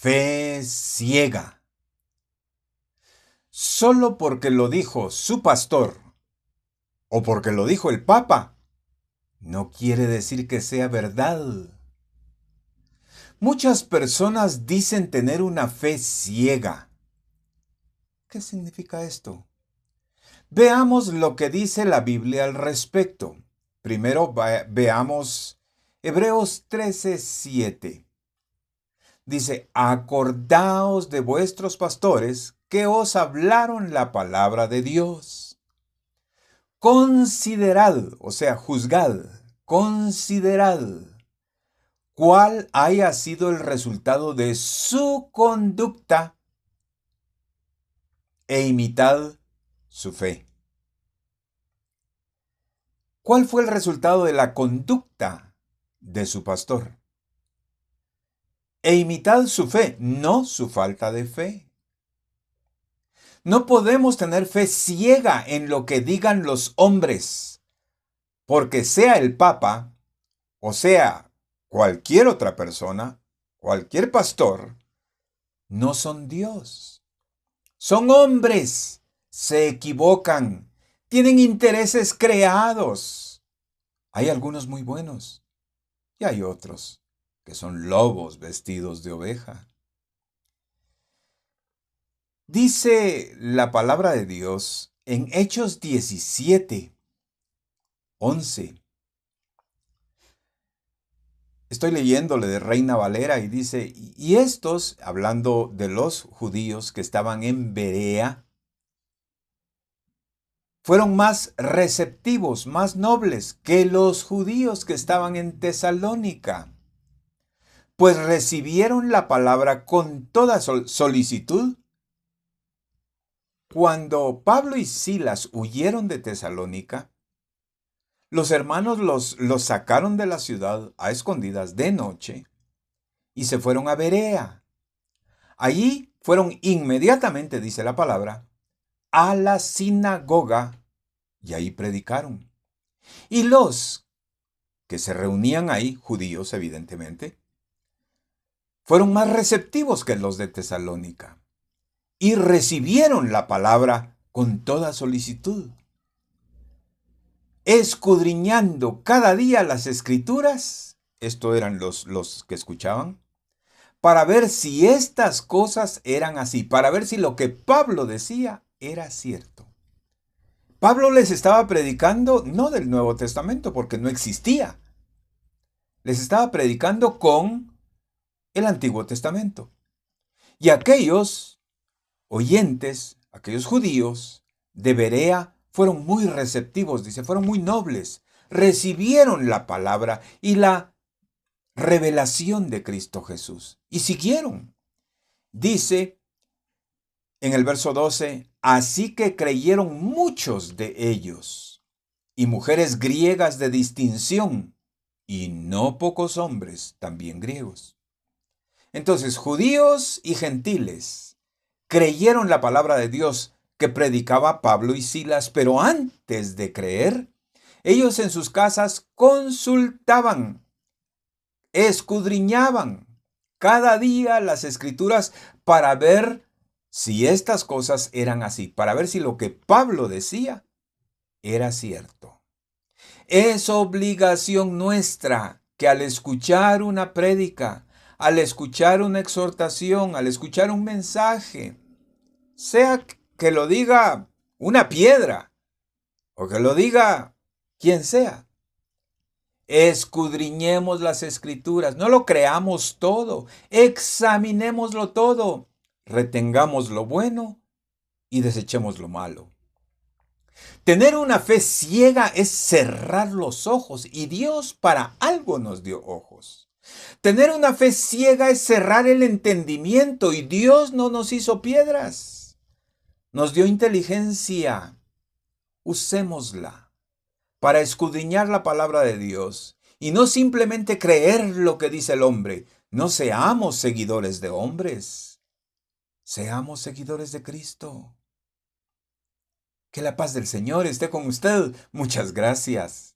Fe ciega. Solo porque lo dijo su pastor o porque lo dijo el Papa, no quiere decir que sea verdad. Muchas personas dicen tener una fe ciega. ¿Qué significa esto? Veamos lo que dice la Biblia al respecto. Primero veamos Hebreos 13:7. Dice, acordaos de vuestros pastores que os hablaron la palabra de Dios. Considerad, o sea, juzgad, considerad cuál haya sido el resultado de su conducta e imitad su fe. ¿Cuál fue el resultado de la conducta de su pastor? E imitad su fe, no su falta de fe. No podemos tener fe ciega en lo que digan los hombres, porque sea el Papa, o sea cualquier otra persona, cualquier pastor, no son Dios. Son hombres, se equivocan, tienen intereses creados. Hay algunos muy buenos y hay otros que son lobos vestidos de oveja. Dice la palabra de Dios en Hechos 17:11. Estoy leyéndole de Reina Valera y dice, y estos, hablando de los judíos que estaban en Berea, fueron más receptivos, más nobles que los judíos que estaban en Tesalónica, pues recibieron la palabra con toda solicitud. Cuando Pablo y Silas huyeron de Tesalónica, los hermanos los sacaron de la ciudad a escondidas de noche y se fueron a Berea. Allí fueron inmediatamente, dice la palabra, a la sinagoga y ahí predicaron. Y los que se reunían ahí, judíos evidentemente, fueron más receptivos que los de Tesalónica y recibieron la palabra con toda solicitud, escudriñando cada día las escrituras, esto eran los que escuchaban, para ver si estas cosas eran así, para ver si lo que Pablo decía era cierto. Pablo les estaba predicando no del Nuevo Testamento, porque no existía. Les estaba predicando con el Antiguo Testamento. Y aquellos oyentes, aquellos judíos de Berea, fueron muy receptivos, dice, fueron muy nobles. Recibieron la palabra y la revelación de Cristo Jesús y siguieron. Dice en el verso 12, así que creyeron muchos de ellos, y mujeres griegas de distinción, y no pocos hombres también griegos. Entonces, judíos y gentiles creyeron la palabra de Dios que predicaba Pablo y Silas, pero antes de creer, ellos en sus casas consultaban, escudriñaban cada día las escrituras para ver si estas cosas eran así, para ver si lo que Pablo decía era cierto. Es obligación nuestra que al escuchar una prédica, al escuchar una exhortación, al escuchar un mensaje, sea que lo diga una piedra o que lo diga quien sea, escudriñemos las escrituras, no lo creamos todo, examinémoslo todo, retengamos lo bueno y desechemos lo malo. Tener una fe ciega es cerrar los ojos y Dios para algo nos dio ojos. Tener una fe ciega es cerrar el entendimiento y Dios no nos hizo piedras. Nos dio inteligencia. Usémosla para escudriñar la palabra de Dios y no simplemente creer lo que dice el hombre. No seamos seguidores de hombres. Seamos seguidores de Cristo. Que la paz del Señor esté con usted. Muchas gracias.